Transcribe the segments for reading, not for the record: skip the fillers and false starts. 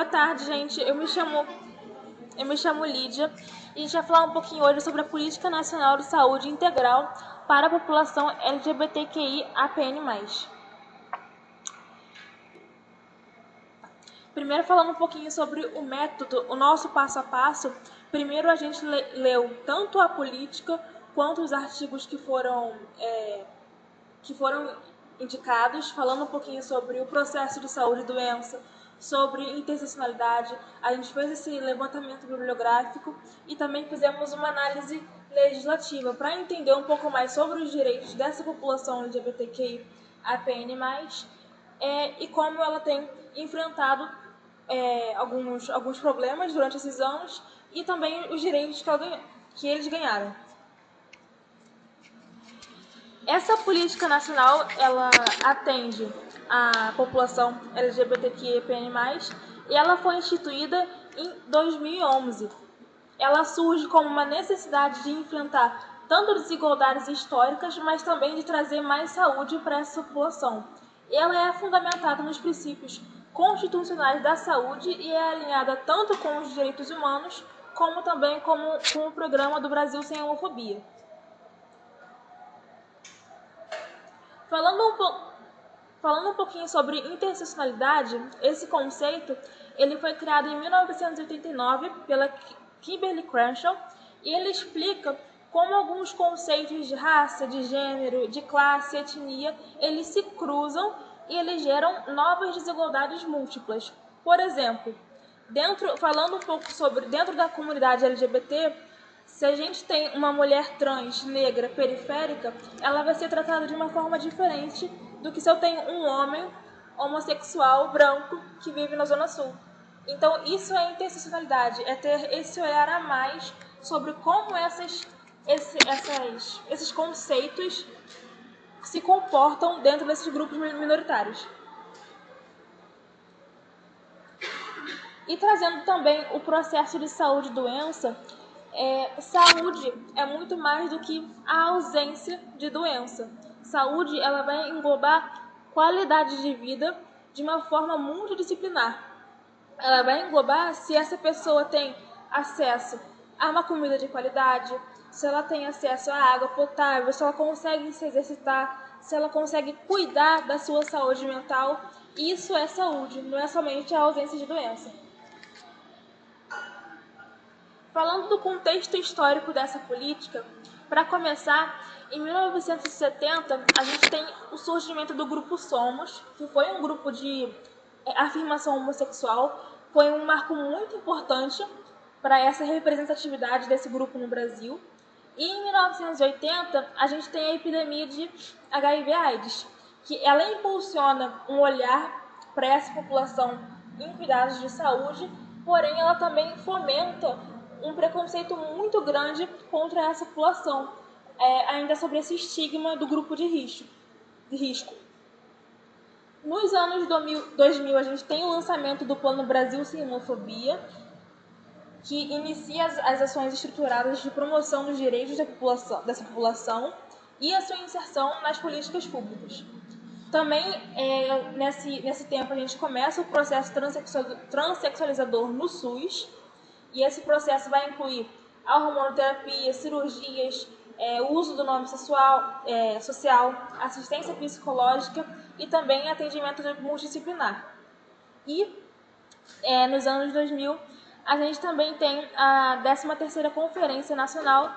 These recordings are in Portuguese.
tarde, gente. Eu me chamo Lídia e a gente vai falar um pouquinho hoje sobre a Política Nacional de Saúde Integral para a população LGBTQI-APN+. Primeiro, falando um pouquinho sobre o método, o nosso passo a passo. Primeiro, a gente leu tanto a política quanto os artigos que foram indicados, falando um pouquinho sobre o processo de saúde e doença, sobre interseccionalidade. A gente fez esse levantamento bibliográfico e também fizemos uma análise legislativa para entender um pouco mais sobre os direitos dessa população LGBTQI-APN+, e como ela tem enfrentado alguns problemas durante esses anos e também os direitos que eles ganharam. Essa política nacional, ela atende a população LGBTQIAPN+, e ela foi instituída em 2011. Ela surge como uma necessidade de enfrentar tanto desigualdades históricas, mas também de trazer mais saúde para essa população. Ela é fundamentada nos princípios constitucionais da saúde e é alinhada tanto com os direitos humanos, como também com o programa do Brasil Sem Homofobia. Falando um pouquinho sobre interseccionalidade, esse conceito ele foi criado em 1989 pela Kimberly Crenshaw e ele explica como alguns conceitos de raça, de gênero, de classe, etnia, eles se cruzam e eles geram novas desigualdades múltiplas. Por exemplo, falando um pouco sobre dentro da comunidade LGBT, se a gente tem uma mulher trans, negra, periférica, ela vai ser tratada de uma forma diferente do que se eu tenho um homem homossexual, branco, que vive na Zona Sul. Então, isso é interseccionalidade, é ter esse olhar a mais sobre como esses conceitos se comportam dentro desses grupos minoritários. E trazendo também o processo de saúde e doença, saúde é muito mais do que a ausência de doença. Saúde ela vai englobar qualidade de vida de uma forma multidisciplinar. Ela vai englobar se essa pessoa tem acesso a uma comida de qualidade, se ela tem acesso à água potável, se ela consegue se exercitar, se ela consegue cuidar da sua saúde mental. Isso é saúde, não é somente a ausência de doença. Falando do contexto histórico dessa política, para começar, em 1970, a gente tem o surgimento do Grupo Somos, que foi um grupo de afirmação homossexual, foi um marco muito importante para essa representatividade desse grupo no Brasil. E em 1980, a gente tem a epidemia de HIV/AIDS, que ela impulsiona um olhar para essa população em cuidados de saúde, porém ela também fomenta um preconceito muito grande contra essa população, ainda sobre esse estigma do grupo de risco. Nos anos 2000, a gente tem o lançamento do Plano Brasil Sem Homofobia, que inicia as ações estruturadas de promoção dos direitos dessa população e a sua inserção nas políticas públicas. Também, nesse tempo, a gente começa o processo transexualizador no SUS, e esse processo vai incluir a hormonoterapia, cirurgias, o uso do nome social, assistência psicológica e também atendimento multidisciplinar. E nos anos 2000, a gente também tem a 13ª Conferência Nacional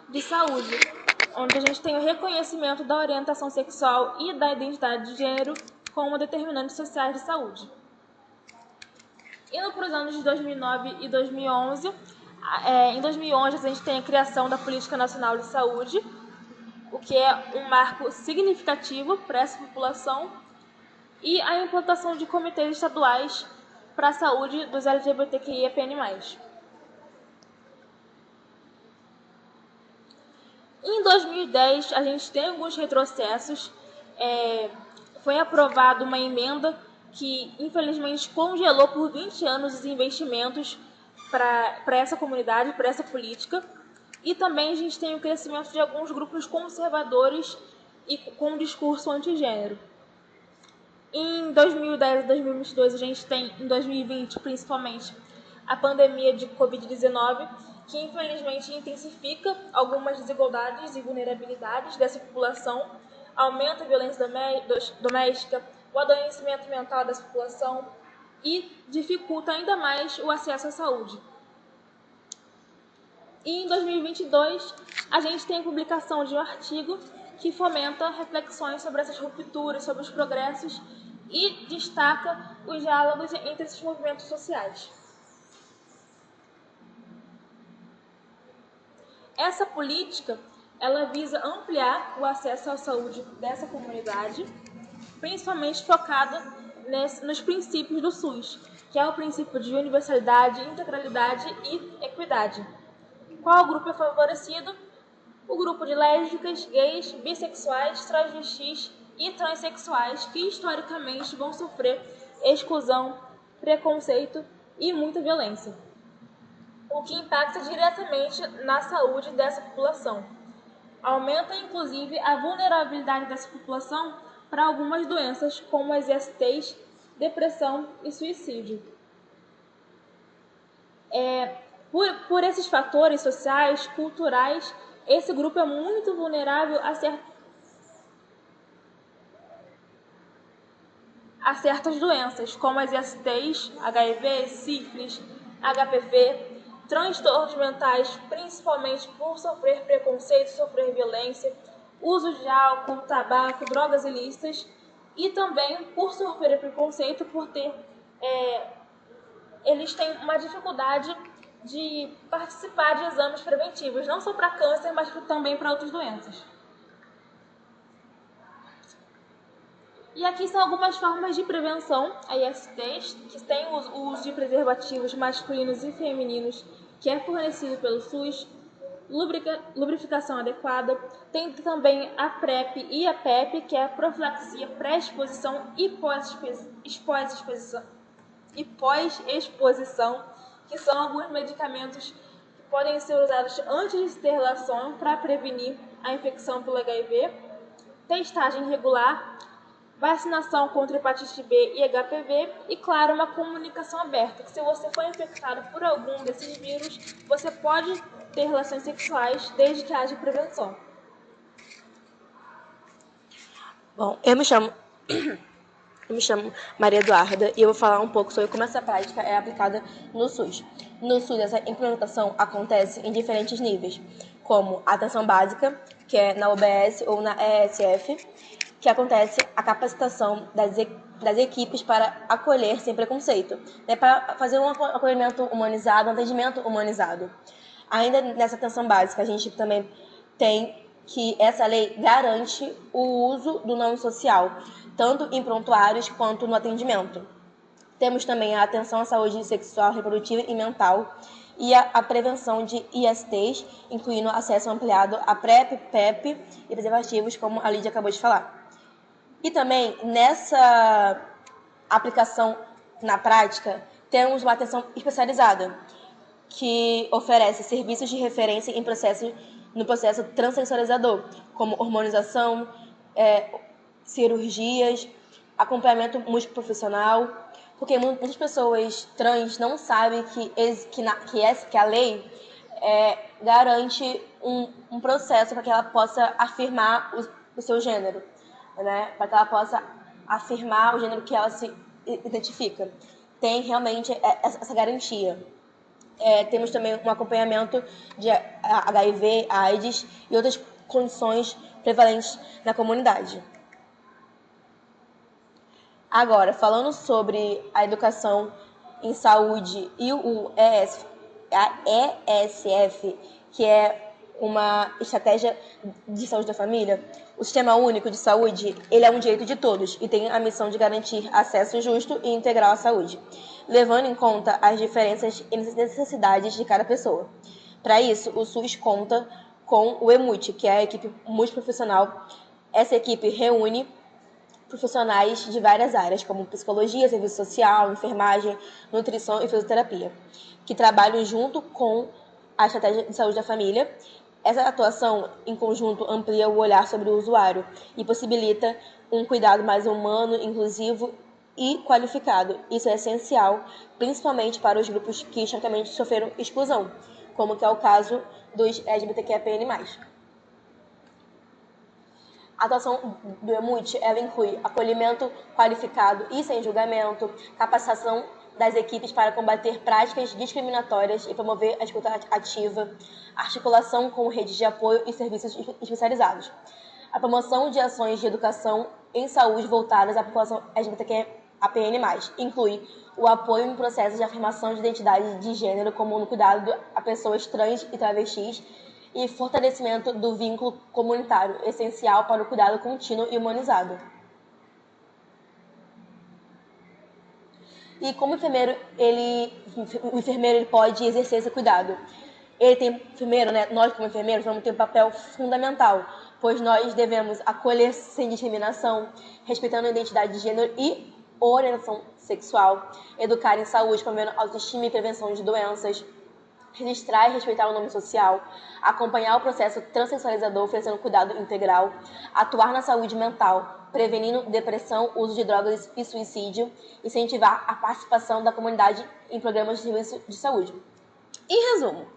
de Saúde, onde a gente tem o reconhecimento da orientação sexual e da identidade de gênero como determinantes sociais de saúde. Indo para os anos de 2009 e 2011, em 2011 a gente tem a criação da Política Nacional de Saúde, o que é um marco significativo para essa população, e a implantação de comitês estaduais para a saúde dos LGBTQIAPN+. Em 2010, a gente tem alguns retrocessos. Foi aprovada uma emenda que, infelizmente, congelou por 20 anos os investimentos para essa comunidade, para essa política. E também a gente tem o crescimento de alguns grupos conservadores e com discurso antigênero. Em 2010 e 2022, a gente tem, em 2020, principalmente, a pandemia de Covid-19, que infelizmente intensifica algumas desigualdades e vulnerabilidades dessa população, aumenta a violência doméstica, o adoecimento mental dessa população e dificulta ainda mais o acesso à saúde. E em 2022, a gente tem a publicação de um artigo que fomenta reflexões sobre essas rupturas, sobre os progressos e destaca os diálogos entre esses movimentos sociais. Essa política, ela visa ampliar o acesso à saúde dessa comunidade, principalmente focada nos princípios do SUS, que é o princípio de universalidade, integralidade e equidade. Qual grupo é favorecido? O grupo de lésbicas, gays, bissexuais, travestis e transexuais, que historicamente vão sofrer exclusão, preconceito e muita violência, o que impacta diretamente na saúde dessa população. Aumenta, inclusive, a vulnerabilidade dessa população para algumas doenças, como as ISTs, depressão e suicídio. Por esses fatores sociais, culturais, esse grupo é muito vulnerável a certas doenças, como as ISTs, HIV, sífilis, HPV, transtornos mentais, principalmente por sofrer preconceito, sofrer violência, uso de álcool, tabaco, drogas ilícitas, e também por sofrer preconceito por eles têm uma dificuldade de participar de exames preventivos, não só para câncer, mas também para outras doenças. E aqui são algumas formas de prevenção a ISTs, que tem o uso de preservativos masculinos e femininos, que é fornecido pelo SUS, lubrificação adequada, tem também a PrEP e a PEP, que é a profilaxia pré-exposição e pós-exposição, que são alguns medicamentos que podem ser usados antes de se ter relação para prevenir a infecção pelo HIV, testagem regular, vacinação contra hepatite B e HPV e, claro, uma comunicação aberta, que se você for infectado por algum desses vírus, você pode ter relações sexuais desde que haja prevenção. Bom, eu me chamo Maria Eduarda e eu vou falar um pouco sobre como essa prática é aplicada no SUS. No SUS, essa implementação acontece em diferentes níveis, como a atenção básica, que é na UBS ou na ESF, que acontece a capacitação das equipes para acolher sem preconceito, né, para fazer um acolhimento humanizado, um atendimento humanizado. Ainda nessa atenção básica, a gente também tem que essa lei garante o uso do nome social, tanto em prontuários quanto no atendimento. Temos também a atenção à saúde sexual, reprodutiva e mental e a prevenção de ISTs, incluindo acesso ampliado a PrEP, PEP e preservativos, como a Lídia acabou de falar. E também, nessa aplicação na prática, temos uma atenção especializada, que oferece serviços de referência no processo transsensualizador, como hormonização, cirurgias, acompanhamento multiprofissional, porque muitas pessoas trans não sabem que a lei garante um processo para que ela possa afirmar o seu gênero, né? Para que ela possa afirmar o gênero que ela se identifica. Tem realmente essa garantia. Temos também um acompanhamento de HIV, AIDS e outras condições prevalentes na comunidade. Agora, falando sobre a educação em saúde e a ESF, que é uma estratégia de saúde da família, o Sistema Único de Saúde, ele é um direito de todos e tem a missão de garantir acesso justo e integral à saúde, levando em conta as diferenças e necessidades de cada pessoa. Para isso, o SUS conta com o EMUT, que é a equipe multiprofissional. Essa equipe reúne profissionais de várias áreas, como psicologia, serviço social, enfermagem, nutrição e fisioterapia, que trabalham junto com a estratégia de saúde da família Essa atuação, em conjunto, amplia o olhar sobre o usuário e possibilita um cuidado mais humano, inclusivo e qualificado. Isso é essencial, principalmente para os grupos que historicamente sofreram exclusão, como que é o caso dos LGBTQIAPN+. A atuação do EMUT, ela inclui acolhimento qualificado e sem julgamento, capacitação das equipes para combater práticas discriminatórias e promover a escuta ativa, articulação com redes de apoio e serviços especializados. A promoção de ações de educação em saúde voltadas à população LGBTQIAPN+, inclui o apoio em processos de afirmação de identidade de gênero, como no cuidado a pessoas trans e travestis, e fortalecimento do vínculo comunitário, essencial para o cuidado contínuo e humanizado. E como enfermeiro, o enfermeiro ele pode exercer esse cuidado. Nós como enfermeiros vamos ter um papel fundamental, pois nós devemos acolher sem discriminação, respeitando a identidade de gênero e orientação sexual, educar em saúde, promovendo autoestima e prevenção de doenças, registrar e respeitar o nome social, acompanhar o processo transexualizador oferecendo cuidado integral, atuar na saúde mental, prevenindo depressão, uso de drogas e suicídio, incentivar a participação da comunidade em programas de serviço de saúde. Em resumo,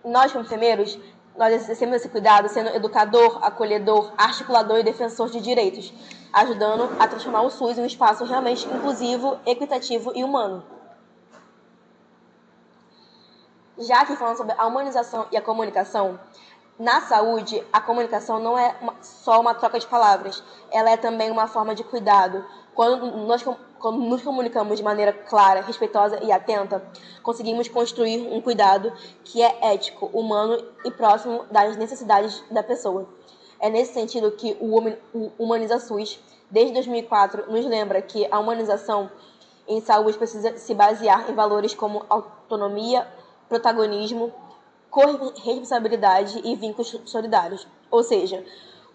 nós como enfermeiros, nós exercemos esse cuidado sendo educador, acolhedor, articulador e defensor de direitos, ajudando a transformar o SUS em um espaço realmente inclusivo, equitativo e humano. Já que falando sobre a humanização e a comunicação, na saúde, a comunicação não é só uma troca de palavras, ela é também uma forma de cuidado. Quando nos comunicamos de maneira clara, respeitosa e atenta, conseguimos construir um cuidado que é ético, humano e próximo das necessidades da pessoa. É nesse sentido que o Humaniza SUS, desde 2004, nos lembra que a humanização em saúde precisa se basear em valores como autonomia, protagonismo, corresponsabilidade e vínculos solidários. Ou seja,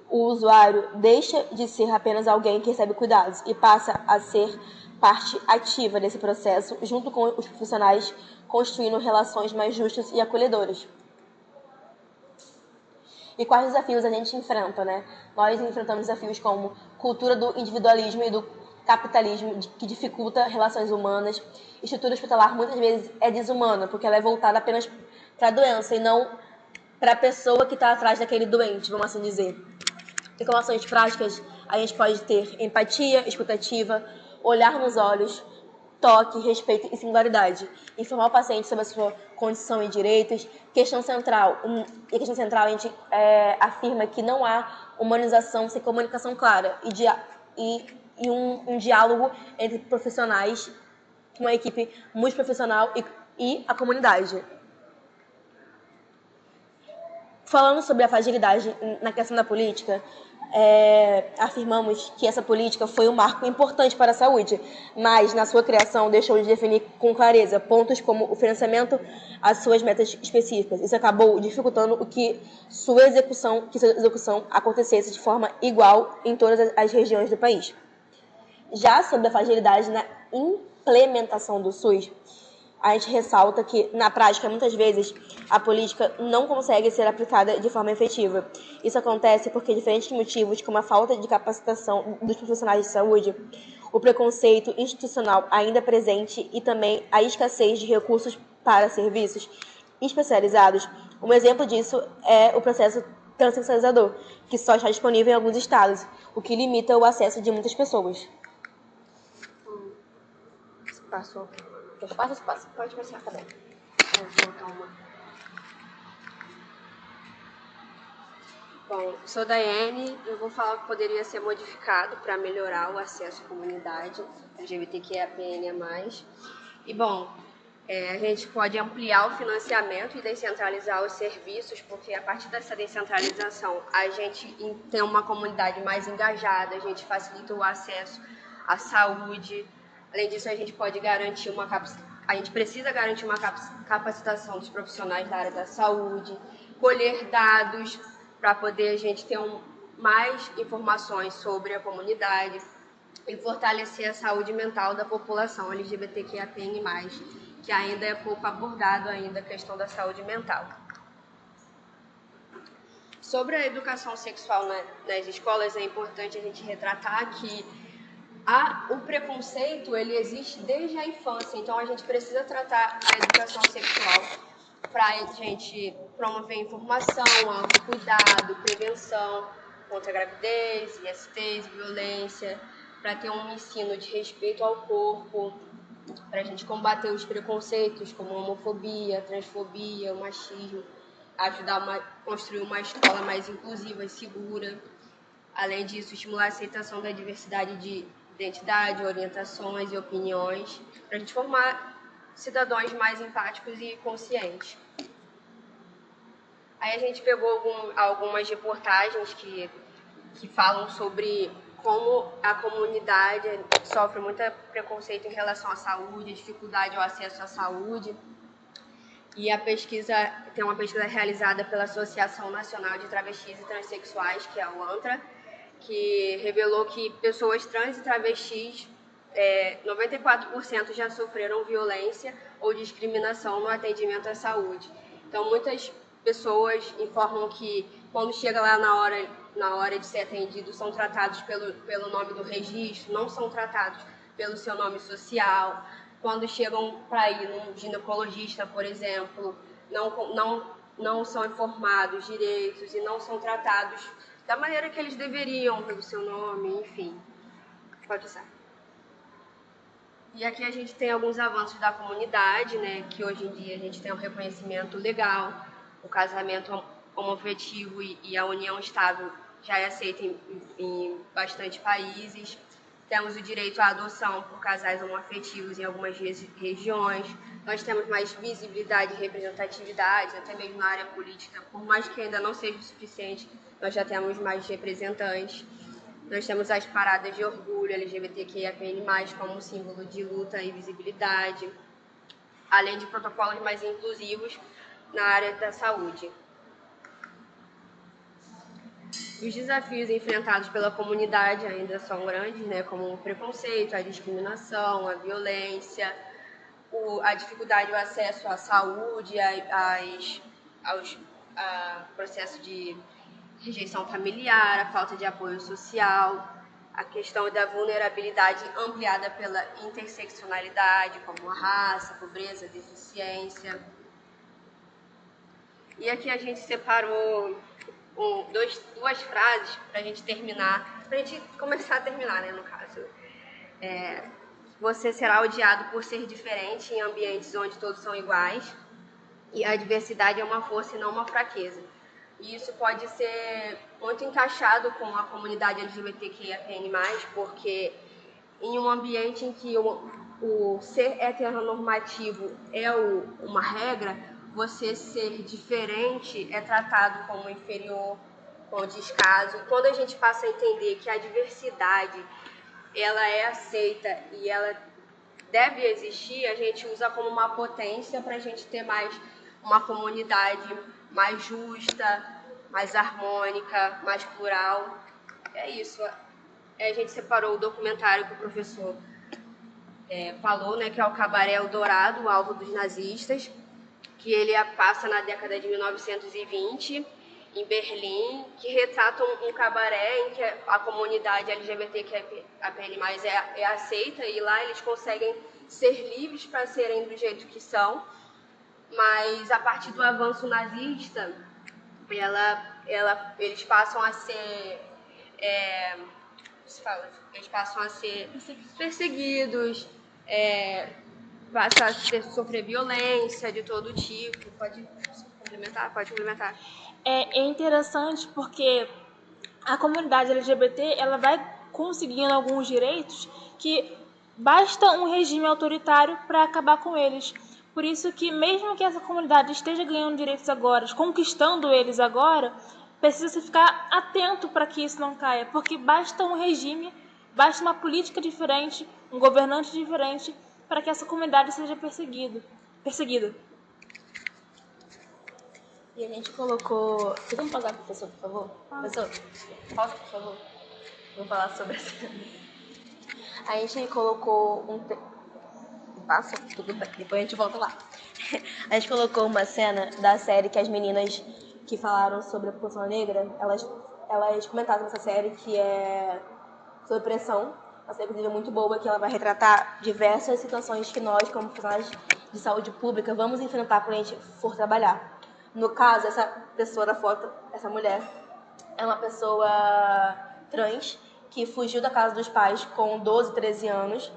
o usuário deixa de ser apenas alguém que recebe cuidados e passa a ser parte ativa desse processo, junto com os profissionais, construindo relações mais justas e acolhedoras. E quais desafios a gente enfrenta, né? Nós enfrentamos desafios como cultura do individualismo e do capitalismo que dificulta relações humanas. Estrutura hospitalar muitas vezes é desumana, porque ela é voltada apenas para a doença e não para a pessoa que está atrás daquele doente, vamos assim dizer. Em relações práticas, a gente pode ter empatia, escutativa, olhar nos olhos, toque, respeito e singularidade. Informar o paciente sobre a sua condição e direitos. Questão central, a gente afirma que não há humanização sem comunicação clara e um diálogo entre profissionais, uma equipe multiprofissional e a comunidade. Falando sobre a fragilidade na questão da política, afirmamos que essa política foi um marco importante para a saúde, mas na sua criação deixou de definir com clareza pontos como o financiamento às suas metas específicas. Isso acabou dificultando que sua execução acontecesse de forma igual em todas as regiões do país. Já sobre a fragilidade na implementação do SUS, a gente ressalta que, na prática, muitas vezes, a política não consegue ser aplicada de forma efetiva. Isso acontece porque diferentes motivos, como a falta de capacitação dos profissionais de saúde, o preconceito institucional ainda presente e também a escassez de recursos para serviços especializados. Um exemplo disso é o processo transexualizador, que só está disponível em alguns estados, o que limita o acesso de muitas pessoas. Passou. Passa. Pode passar, tá bem. Vou colocar uma. Bom, sou Daiane, eu vou falar o que poderia ser modificado para melhorar o acesso à comunidade LGBTQIAPN+. E, bom, a gente pode ampliar o financiamento e descentralizar os serviços, porque a partir dessa descentralização a gente tem uma comunidade mais engajada, a gente facilita o acesso à saúde. Além disso, a gente pode garantir a gente precisa garantir uma capacitação dos profissionais da área da saúde, colher dados para poder a gente ter mais informações sobre a comunidade e fortalecer a saúde mental da população LGBTQIAPN+, que ainda é pouco abordado ainda a questão da saúde mental. Sobre a educação sexual nas escolas, é importante a gente retratar que o preconceito ele existe desde a infância, então a gente precisa tratar a educação sexual para a gente promover informação, autocuidado, prevenção contra a gravidez, ISTs, violência, para ter um ensino de respeito ao corpo, para a gente combater os preconceitos como a homofobia, a transfobia, o machismo, ajudar a construir uma escola mais inclusiva e segura. Além disso, estimular a aceitação da diversidade de identidade, orientações e opiniões, para a gente formar cidadãos mais empáticos e conscientes. Aí a gente pegou algumas reportagens que falam sobre como a comunidade sofre muito preconceito em relação à saúde, dificuldade ao acesso à saúde. E tem uma pesquisa realizada pela Associação Nacional de Travestis e Transsexuais, que é a ANTRA, que revelou que pessoas trans e travestis, 94% já sofreram violência ou discriminação no atendimento à saúde. Então, muitas pessoas informam que, quando chega lá na hora de ser atendido, são tratados pelo nome do registro, não são tratados pelo seu nome social. Quando chegam para ir num ginecologista, por exemplo, não são informados direitos e não são tratados da maneira que eles deveriam, pelo seu nome, enfim. Pode usar. E aqui a gente tem alguns avanços da comunidade, né, que hoje em dia a gente tem um reconhecimento legal, o casamento homoafetivo e a união estável já é aceita em bastante países. Temos o direito à adoção por casais homoafetivos em algumas regiões. Nós temos mais visibilidade e representatividade, até mesmo na área política, por mais que ainda não seja o suficiente, nós já temos mais representantes. Nós temos as paradas de orgulho LGBTQIAPN+, como símbolo de luta e visibilidade, além de protocolos mais inclusivos na área da saúde. Os desafios enfrentados pela comunidade ainda são grandes, né, como o preconceito, a discriminação, a violência, a dificuldade do acesso à saúde, ao processo de rejeição familiar, a falta de apoio social, a questão da vulnerabilidade ampliada pela interseccionalidade, como a raça, a pobreza, a deficiência. E aqui a gente separou duas frases para a gente terminar, para a gente começar a terminar, né, no caso. Você será odiado por ser diferente em ambientes onde todos são iguais, e a diversidade é uma força e não uma fraqueza. E isso pode ser muito encaixado com a comunidade LGBTQIAPN+, porque em um ambiente em que o ser heteronormativo é uma regra, você ser diferente é tratado como inferior, como descaso. E quando a gente passa a entender que a diversidade ela é aceita e ela deve existir, a gente usa como uma potência para a gente ter mais uma comunidade mais justa, mais harmônica, mais plural. É isso. A gente separou o documentário que o professor falou, né, que é o Cabaré Eldorado, o alvo dos nazistas, que ele passa na década de 1920, em Berlim, que retrata um cabaré em que a comunidade LGBTQIAPN+, é aceita, e lá eles conseguem ser livres para serem do jeito que são, mas a partir do avanço nazista, eles passam a ser perseguidos, passam a sofrer violência de todo tipo. Pode complementar? Pode complementar. É interessante porque a comunidade LGBT ela vai conseguindo alguns direitos que basta um regime autoritário para acabar com eles. Por isso que mesmo que essa comunidade esteja ganhando direitos agora, conquistando eles agora, precisa ficar atento para que isso não caia, porque basta um regime, basta uma política diferente, um governante diferente para que essa comunidade seja perseguida. E a gente colocou... Você vamos pausar, professor, por favor? Professor, pausa, por favor. Vamos falar sobre essa... A gente colocou Passa, tudo bem. Depois a gente volta lá. A gente colocou uma cena da série que as meninas que falaram sobre a população negra, elas comentaram nessa série que é sobre pressão. Uma série, inclusive, muito boa, que ela vai retratar diversas situações que nós, como profissionais de saúde pública, vamos enfrentar quando a gente for trabalhar. No caso, essa pessoa da foto, essa mulher, é uma pessoa trans que fugiu da casa dos pais com 12, 13 anos,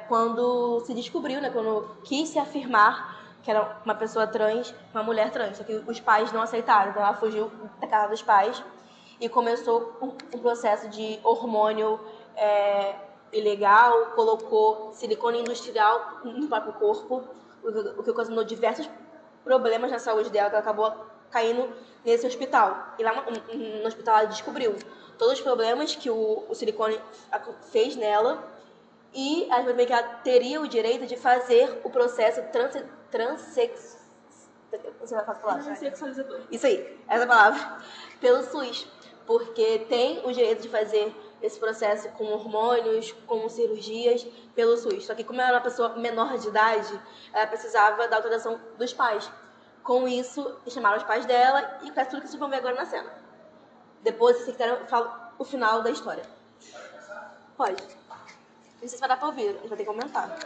quando se descobriu, né, quando quis se afirmar que era uma pessoa trans, uma mulher trans, só que os pais não aceitaram, então ela fugiu da casa dos pais e começou um processo de hormônio ilegal, colocou silicone industrial no próprio corpo, o que ocasionou diversos problemas na saúde dela, que ela acabou caindo nesse hospital. E lá no hospital ela descobriu todos os problemas que o silicone fez nela e ela descobriu que ela teria o direito de fazer o processo Transexualizador. Isso aí, essa palavra. Pelo SUS. Porque tem o direito de fazer esse processo com hormônios, com cirurgias, pelo SUS. Só que como ela era uma pessoa menor de idade, ela precisava da autorização dos pais. Com isso, chamaram os pais dela e faz tudo que vocês vão ver agora na cena. Depois, se vocês quiserem, eu falo o final da história. Pode. Não sei se vai dar pra ouvir, a gente vai ter que aumentar.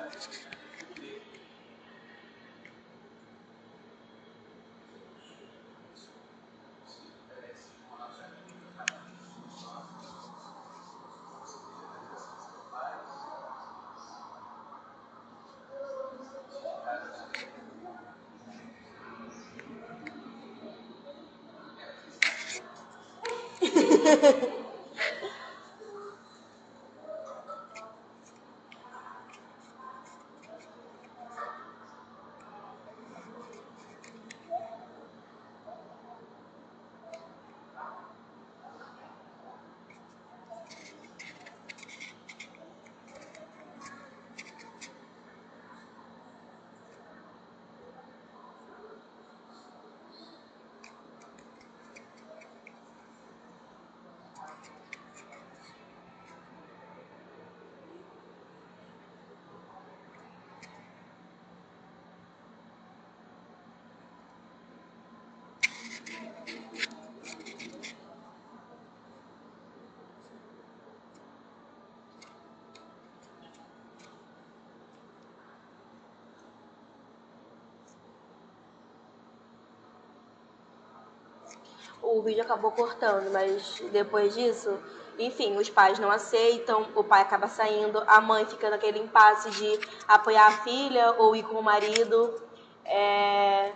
O vídeo acabou cortando, mas depois disso, enfim, os pais não aceitam, o pai acaba saindo, a mãe fica naquele impasse de apoiar a filha ou ir com o marido. E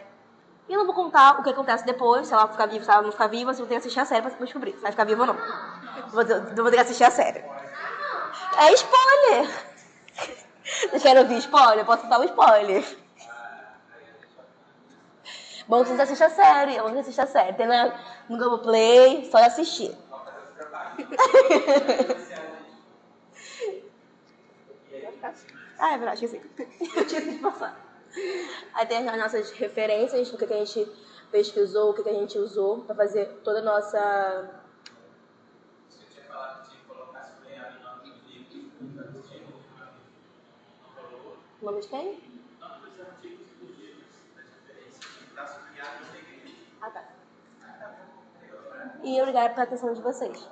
eu não vou contar o que acontece depois, se ela ficar viva, se ela não ficar viva, se eu tenho que assistir a série pra descobrir se vai ficar viva ou não. Vou ter que assistir a série. É spoiler! Vocês querem ouvir spoiler? Eu posso dar um spoiler. Bom, vocês assistem a série, vamos assistir a série. Tem no Globoplay, só assistir. É verdade, esqueci. Eu tinha que passar. Aí tem as nossas referências, o que a gente pesquisou, o que a gente usou pra fazer toda a nossa... O nome de quem? Ah, tá. E obrigada pela atenção de vocês.